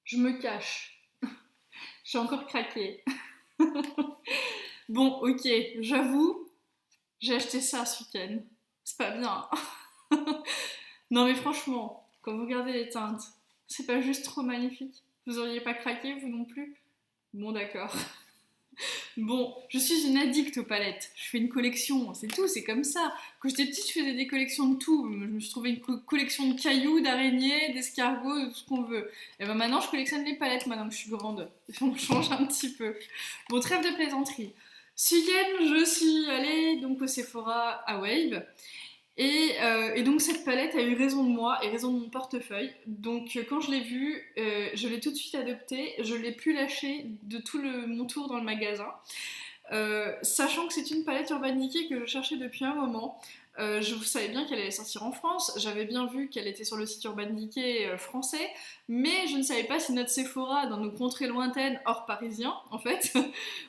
Je me cache. J'ai encore craqué. Bon, ok, j'avoue, j'ai acheté ça ce week-end. C'est pas bien. Non mais franchement, quand vous regardez les teintes, c'est pas juste trop magnifique. Vous auriez pas craqué, vous non plus? Bon, d'accord. Bon, je suis une addict aux palettes. Je fais une collection, c'est tout, c'est comme ça. Quand j'étais petite, je faisais des collections de tout. Je me suis trouvé une collection de cailloux, d'araignées, d'escargots, de tout ce qu'on veut. Et ben maintenant, je collectionne les palettes maintenant que je suis grande. On change un petit peu. Bon, trêve de plaisanterie. Ce week-end, je suis allée donc au Sephora à Wave. Et donc cette palette a eu raison de moi et raison de mon portefeuille. Donc quand je l'ai vue, je l'ai tout de suite adoptée. Je l'ai plus lâchée de mon tour dans le magasin. Sachant que c'est une palette Urban Decay que je cherchais depuis un moment. Je savais bien qu'elle allait sortir en France, j'avais bien vu qu'elle était sur le site Urban Decay français, mais je ne savais pas si notre Sephora, dans nos contrées lointaines, hors parisien en fait,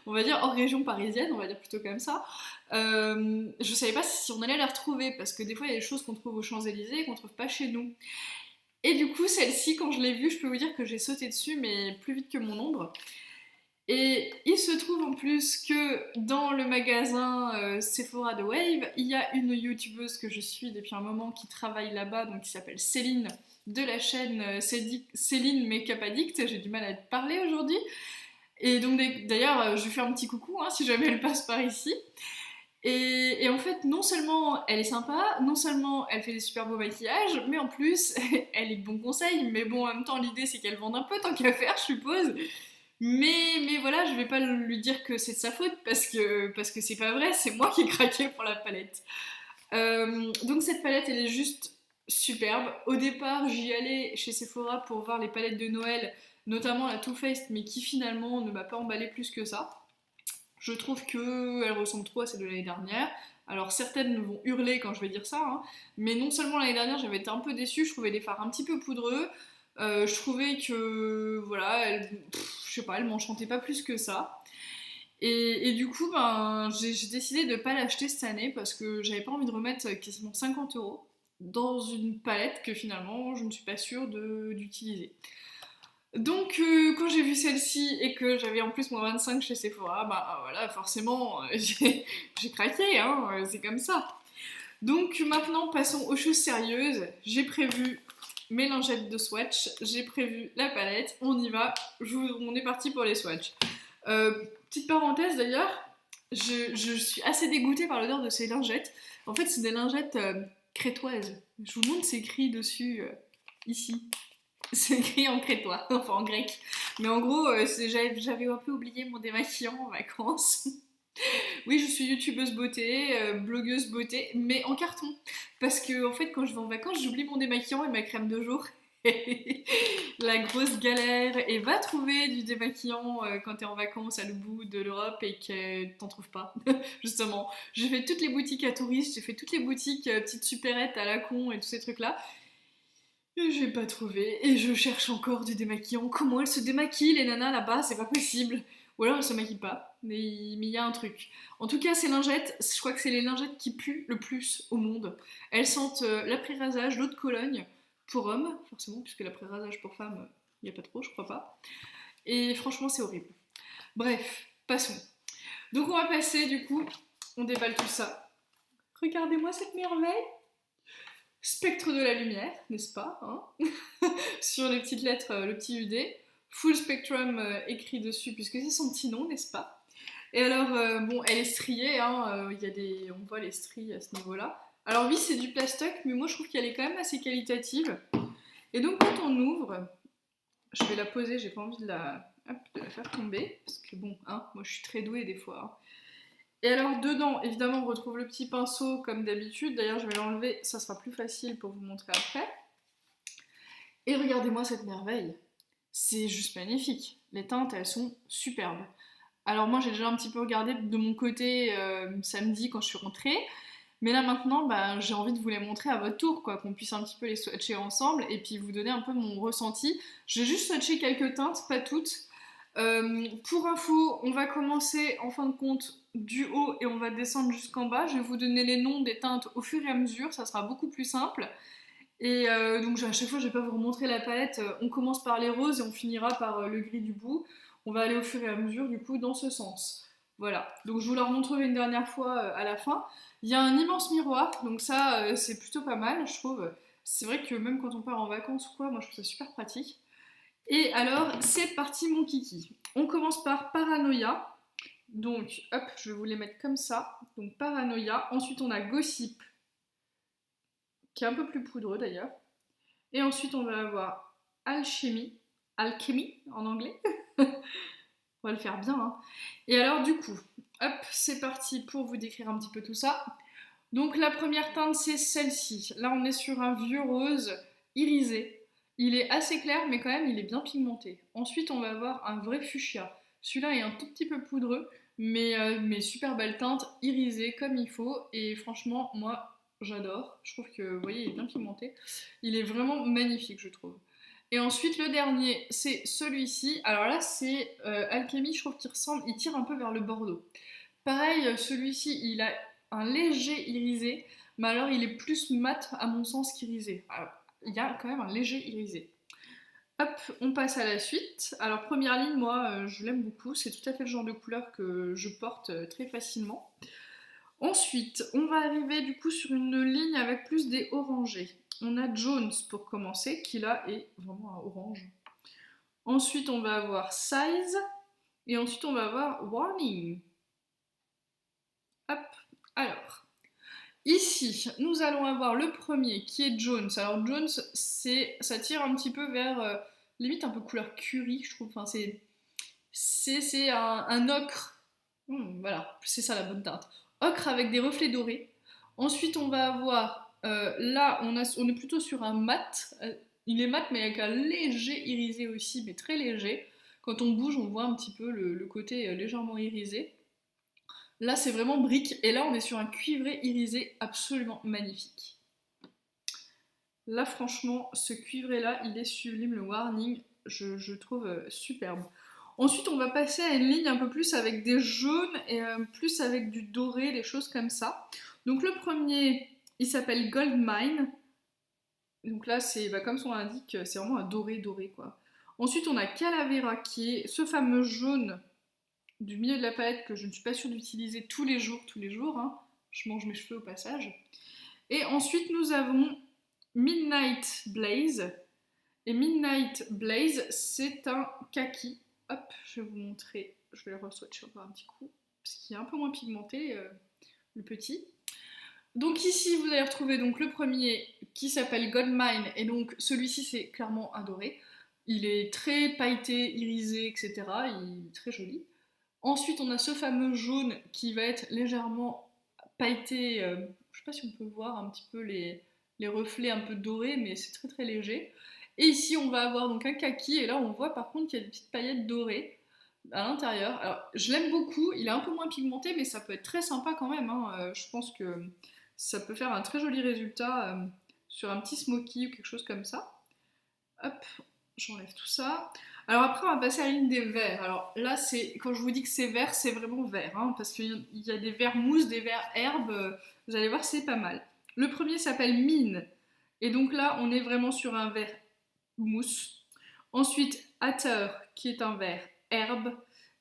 on va dire hors région parisienne, on va dire plutôt comme ça, je savais pas si on allait la retrouver, parce que des fois il y a des choses qu'on trouve aux Champs-Élysées et qu'on trouve pas chez nous. Et du coup, celle-ci, quand je l'ai vue, je peux vous dire que j'ai sauté dessus, mais plus vite que mon ombre. Et il se trouve en plus que dans le magasin Sephora de Wave, il y a une youtubeuse que je suis depuis un moment qui travaille là-bas, donc qui s'appelle Céline, de la chaîne Céline Makeup Addict. J'ai du mal à te parler aujourd'hui. Et donc d'ailleurs, je lui fais un petit coucou si jamais elle passe par ici. Et en fait, non seulement elle est sympa, non seulement elle fait des super beaux maquillages, mais en plus, elle est de bons conseils. Mais bon, en même temps, l'idée c'est qu'elle vende un peu tant qu'à faire, je suppose. Mais voilà, je vais pas lui dire que c'est de sa faute parce que c'est pas vrai, c'est moi qui ai craqué pour la palette. Donc cette palette, elle est juste superbe. Au départ, j'y allais chez Sephora pour voir les palettes de Noël, notamment la Too Faced, mais qui finalement ne m'a pas emballé plus que ça. Je trouve qu'elle ressemble trop à celle de l'année dernière. Alors certaines vont hurler quand je vais dire ça, mais non seulement l'année dernière j'avais été un peu déçue, je trouvais les fards un petit peu poudreux, je trouvais que voilà, je sais pas, elle m'enchantait pas plus que ça. Et du coup, ben, j'ai décidé de ne pas l'acheter cette année parce que j'avais pas envie de remettre quasiment 50 € dans une palette que finalement je ne suis pas sûre d'utiliser. Donc quand j'ai vu celle-ci et que j'avais en plus mon 25 chez Sephora, bah voilà, forcément j'ai craqué, c'est comme ça. Donc maintenant passons aux choses sérieuses. J'ai prévu mes lingettes de swatch, j'ai prévu la palette, on y va, on est parti pour les swatchs. Petite parenthèse d'ailleurs, je suis assez dégoûtée par l'odeur de ces lingettes. En fait c'est des lingettes crétoises. Je vous montre, c'est écrit dessus, ici. C'est écrit en crétois, enfin en grec. Mais en gros, j'avais un peu oublié mon démaquillant en vacances. Oui, je suis youtubeuse beauté, blogueuse beauté, mais en carton. Parce que en fait, quand je vais en vacances, j'oublie mon démaquillant et ma crème de jour. La grosse galère. Et va trouver du démaquillant quand t'es en vacances à l'autre bout de l'Europe et que t'en trouves pas. Justement, j'ai fait toutes les boutiques à touristes, j'ai fait toutes les boutiques petites supérettes à la con et tous ces trucs là. Et j'ai pas trouvé, et je cherche encore du démaquillant. Comment elles se démaquillent les nanas là-bas? C'est pas possible. Ou alors elles se maquillent pas, mais il y a un truc. En tout cas, ces lingettes, je crois que c'est les lingettes qui puent le plus au monde. Elles sentent l'après-rasage, l'eau de Cologne, pour hommes, forcément, puisque l'après-rasage pour femmes, il n'y a pas trop, je crois pas. Et franchement, c'est horrible. Bref, passons. Donc on va passer, du coup, on déballe tout ça. Regardez-moi cette merveille! Spectre de la lumière, n'est-ce pas, sur les petites lettres, le petit UD. Full Spectrum écrit dessus, puisque c'est son petit nom, n'est-ce pas? Et alors, bon, elle est striée, on voit les stries à ce niveau-là. Alors oui, c'est du plastoc, mais moi je trouve qu'elle est quand même assez qualitative. Et donc quand on ouvre, je vais la poser, j'ai pas envie de la faire tomber, parce que bon, moi je suis très douée des fois. Et alors dedans, évidemment, on retrouve le petit pinceau comme d'habitude. D'ailleurs, je vais l'enlever, ça sera plus facile pour vous montrer après. Et regardez-moi cette merveille. C'est juste magnifique. Les teintes, elles sont superbes. Alors moi, j'ai déjà un petit peu regardé de mon côté samedi quand je suis rentrée. Mais là maintenant, j'ai envie de vous les montrer à votre tour, quoi, qu'on puisse un petit peu les swatcher ensemble et puis vous donner un peu mon ressenti. J'ai juste swatché quelques teintes, pas toutes. Pour info, on va commencer en fin de compte du haut et on va descendre jusqu'en bas. Je vais vous donner les noms des teintes au fur et à mesure, ça sera beaucoup plus simple. Et donc à chaque fois, je vais pas vous remontrer la palette. On commence par les roses et on finira par le gris du bout. On va aller au fur et à mesure du coup dans ce sens. Voilà, donc je vous la remontrerai une dernière fois à la fin. Il y a un immense miroir, donc ça c'est plutôt pas mal, je trouve. C'est vrai que même quand on part en vacances ou quoi, moi je trouve ça super pratique. Et alors, c'est parti mon kiki. On commence par Paranoia. Donc, hop, je vais vous les mettre comme ça. Donc, Paranoia. Ensuite, on a Gossip, qui est un peu plus poudreux d'ailleurs. Et ensuite, on va avoir Alchemy. Alchemy en anglais. On va le faire bien, hein. Et alors, du coup, hop, c'est parti pour vous décrire un petit peu tout ça. Donc, la première teinte, c'est celle-ci. Là, on est sur un vieux rose irisé. Il est assez clair, mais quand même, il est bien pigmenté. Ensuite, on va avoir un vrai fuchsia. Celui-là est un tout petit peu poudreux, mais super belle teinte, irisée comme il faut. Et franchement, moi, j'adore. Je trouve que, vous voyez, il est bien pigmenté. Il est vraiment magnifique, je trouve. Et ensuite, le dernier, c'est celui-ci. Alors là, c'est Alchemy, je trouve qu'il ressemble, il tire un peu vers le bordeaux. Pareil, celui-ci, il a un léger irisé, mais alors il est plus mat à mon sens qu'irisé. Alors, il y a quand même un léger irisé. Hop, on passe à la suite. Alors première ligne, moi je l'aime beaucoup, c'est tout à fait le genre de couleur que je porte très facilement. Ensuite, on va arriver du coup sur une ligne avec plus des orangés. On a Jones pour commencer, qui là est vraiment un orange. Ensuite, on va avoir Size, et ensuite on va avoir Warning. Hop, alors. Ici, nous allons avoir le premier qui est Jones. Alors Jones, ça tire un petit peu vers limite un peu couleur curry, je trouve. Enfin, c'est un ocre. Voilà, c'est ça la bonne teinte. Ocre avec des reflets dorés. Ensuite, on va avoir là, on est plutôt sur un mat. Il est mat, mais avec un léger irisé aussi, mais très léger. Quand on bouge, on voit un petit peu le côté légèrement irisé. Là, c'est vraiment brique, et là, on est sur un cuivré irisé absolument magnifique. Là, franchement, ce cuivré-là, il est sublime, le warning, je trouve superbe. Ensuite, on va passer à une ligne un peu plus avec des jaunes et plus avec du doré, des choses comme ça. Donc le premier, il s'appelle Gold Mine. Donc là, c'est comme son nom l'indique, c'est vraiment un doré doré, quoi. Ensuite, on a Calavera, qui est ce fameux jaune du milieu de la palette que je ne suis pas sûre d'utiliser tous les jours, hein. Je mange mes cheveux au passage. Et ensuite nous avons Midnight Blaze. Et Midnight Blaze, c'est un kaki. Hop, je vais vous montrer, je vais le re-swatcher encore un petit coup, parce qu'il est un peu moins pigmenté, le petit. Donc ici, vous allez retrouver donc le premier qui s'appelle Goldmine, et donc celui-ci c'est clairement un doré. Il est très pailleté, irisé, etc. Il est très joli. Ensuite, on a ce fameux jaune qui va être légèrement pailleté. Je ne sais pas si on peut voir un petit peu les reflets un peu dorés, mais c'est très très léger. Et ici, on va avoir donc un kaki, et là, on voit par contre qu'il y a des petites paillettes dorées à l'intérieur. Alors, je l'aime beaucoup, il est un peu moins pigmenté, mais ça peut être très sympa quand même, hein. Je pense que ça peut faire un très joli résultat sur un petit smoky ou quelque chose comme ça. Hop, j'enlève tout ça. Alors après, on va passer à la ligne des verts. Alors là, quand je vous dis que c'est vert, c'est vraiment vert, hein, parce qu'il y a des verts mousse, des verts herbes. Vous allez voir, c'est pas mal. Le premier s'appelle Mine. Et donc là, on est vraiment sur un vert mousse. Ensuite, Ather, qui est un vert herbe.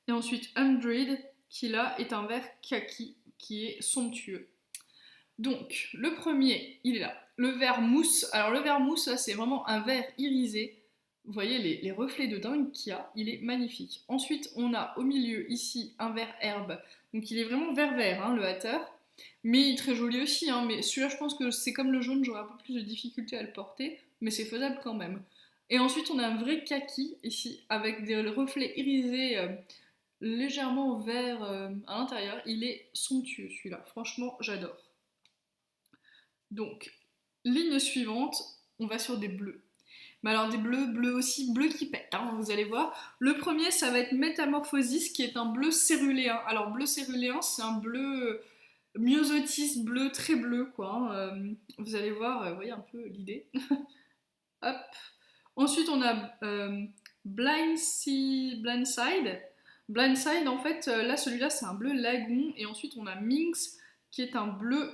Et ensuite, Undread, qui là est un vert kaki, qui est somptueux. Donc, le premier, il est là. Le vert mousse. Alors, le vert mousse, là, c'est vraiment un vert irisé. Vous voyez les reflets de dingue qu'il y a. Il est magnifique. Ensuite, on a au milieu, ici, un vert herbe. Donc, il est vraiment vert-vert, hein, le Hatter. Mais il est très joli aussi. Hein, mais celui-là, je pense que c'est comme le jaune, j'aurais un peu plus de difficulté à le porter. Mais c'est faisable quand même. Et ensuite, on a un vrai kaki, ici, avec des reflets irisés légèrement vert à l'intérieur. Il est somptueux, celui-là. Franchement, j'adore. Donc, ligne suivante, on va sur des bleus. Mais alors des bleus aussi, bleus qui pètent, hein, vous allez voir. Le premier, ça va être Métamorphosis, qui est un bleu céruléen. Alors bleu céruléen, c'est un bleu myosotis, bleu, très bleu, quoi, hein. Vous allez voir, vous voyez un peu l'idée. Hop. Ensuite, on a Blindside. Blindside, en fait, là, celui-là, c'est un bleu lagoon. Et ensuite, on a Minx, qui est un bleu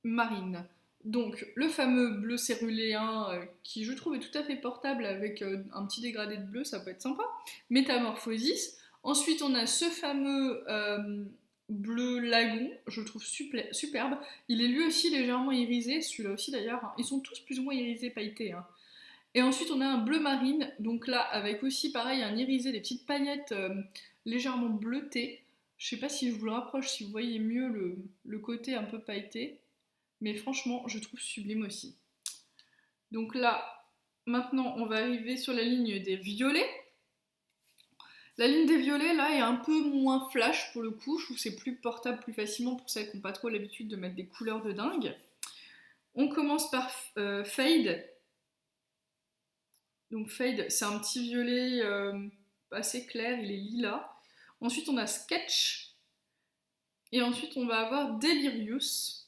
marine. Donc le fameux bleu céruléen qui je trouve est tout à fait portable avec un petit dégradé de bleu, ça peut être sympa. Métamorphosis. Ensuite on a ce fameux bleu lagon, je le trouve superbe. Il est lui aussi légèrement irisé, celui-là aussi d'ailleurs. Hein. Ils sont tous plus ou moins irisés, pailletés. Hein. Et ensuite on a un bleu marine, donc là avec aussi pareil un irisé, des petites paillettes légèrement bleutées. Je sais pas si je vous le rapproche, si vous voyez mieux le côté un peu pailleté. Mais franchement, je trouve sublime aussi. Donc là, maintenant, on va arriver sur la ligne des violets. La ligne des violets, là, est un peu moins flash pour le coup. Je trouve que c'est plus portable plus facilement pour celles qui n'ont pas trop l'habitude de mettre des couleurs de dingue. On commence par Fade. Donc Fade, c'est un petit violet assez clair, il est lilas. Ensuite, on a Sketch. Et ensuite, on va avoir Delirious.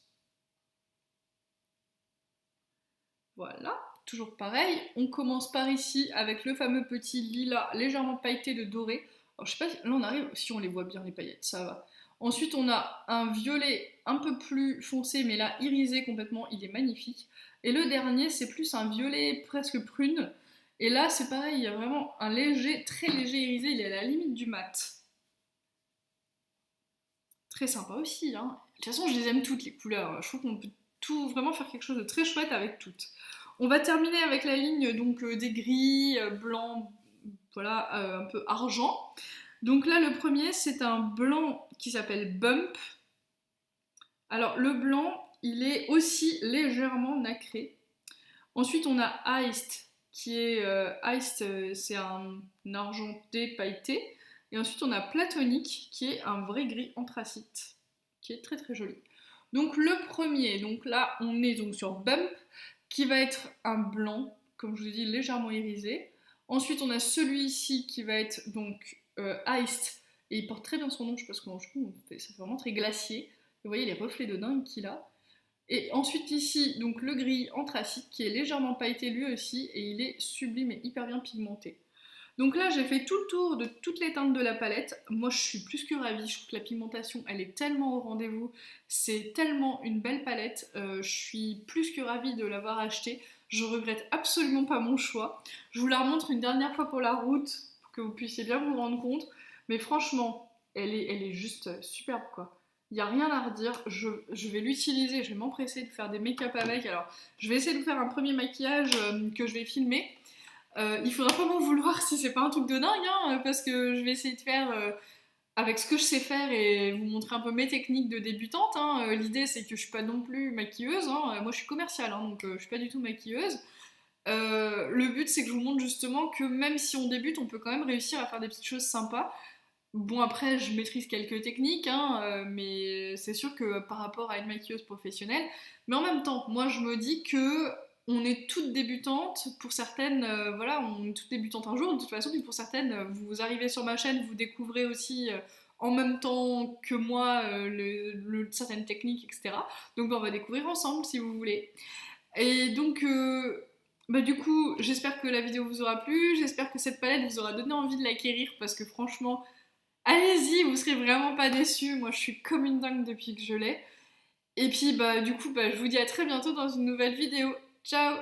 Voilà, toujours pareil. On commence par ici avec le fameux petit lilas légèrement pailleté de doré. Alors, je sais pas, là on arrive, si on les voit bien les paillettes, ça va. Ensuite on a un violet un peu plus foncé, mais là irisé complètement, il est magnifique. Et le dernier c'est plus un violet presque prune. Et là c'est pareil, il y a vraiment un léger, très léger irisé, il est à la limite du mat. Très sympa aussi, hein. De toute façon je les aime toutes les couleurs, je trouve qu'on peut tout vraiment faire quelque chose de très chouette avec toutes. On va terminer avec la ligne donc des gris, blanc, voilà, un peu argent. Donc là, le premier, c'est un blanc qui s'appelle Bump. Alors, le blanc, il est aussi légèrement nacré. Ensuite, on a Iced, qui est... c'est un argenté pailleté. Et ensuite, on a Platonique, qui est un vrai gris anthracite, qui est très très joli. Donc, le premier, donc là, on est donc sur Bump, qui va être un blanc, comme je vous ai dit, légèrement irisé. Ensuite, on a celui-ci qui va être donc Iced, et il porte très bien son nom, je sais pas comment je trouve, ça fait vraiment très glacier. Vous voyez les reflets de dingue qu'il a. Et ensuite ici, donc le gris anthracite qui est légèrement pailleté lui aussi, et il est sublime et hyper bien pigmenté. Donc là, j'ai fait tout le tour de toutes les teintes de la palette. Moi, je suis plus que ravie. Je trouve que la pigmentation, elle est tellement au rendez-vous. C'est tellement une belle palette. Je suis plus que ravie de l'avoir achetée. Je regrette absolument pas mon choix. Je vous la remontre une dernière fois pour la route, pour que vous puissiez bien vous rendre compte. Mais franchement, elle est juste superbe, quoi. Il n'y a rien à redire. Je vais l'utiliser. Je vais m'empresser de faire des make-up avec. Alors, je vais essayer de vous faire un premier maquillage que je vais filmer. Il faudra pas m'en vouloir si c'est pas un truc de dingue, hein, parce que je vais essayer de faire avec ce que je sais faire et vous montrer un peu mes techniques de débutante. Hein. L'idée c'est que je suis pas non plus maquilleuse, hein. Moi je suis commerciale, hein, donc je suis pas du tout maquilleuse. Le but c'est que je vous montre justement que même si on débute, on peut quand même réussir à faire des petites choses sympas. Bon après je maîtrise quelques techniques, hein, mais c'est sûr que par rapport à une maquilleuse professionnelle, mais en même temps, moi je me dis que on est toutes débutantes, pour certaines, voilà, on est toutes débutantes un jour, de toute façon, puis pour certaines, vous arrivez sur ma chaîne, vous découvrez aussi en même temps que moi certaines techniques, etc. Donc on va découvrir ensemble si vous voulez. Et donc, bah, du coup, j'espère que la vidéo vous aura plu, j'espère que cette palette vous aura donné envie de l'acquérir, parce que franchement, allez-y, vous serez vraiment pas déçus, moi je suis comme une dingue depuis que je l'ai. Et puis, bah, du coup, bah, je vous dis à très bientôt dans une nouvelle vidéo. Ciao!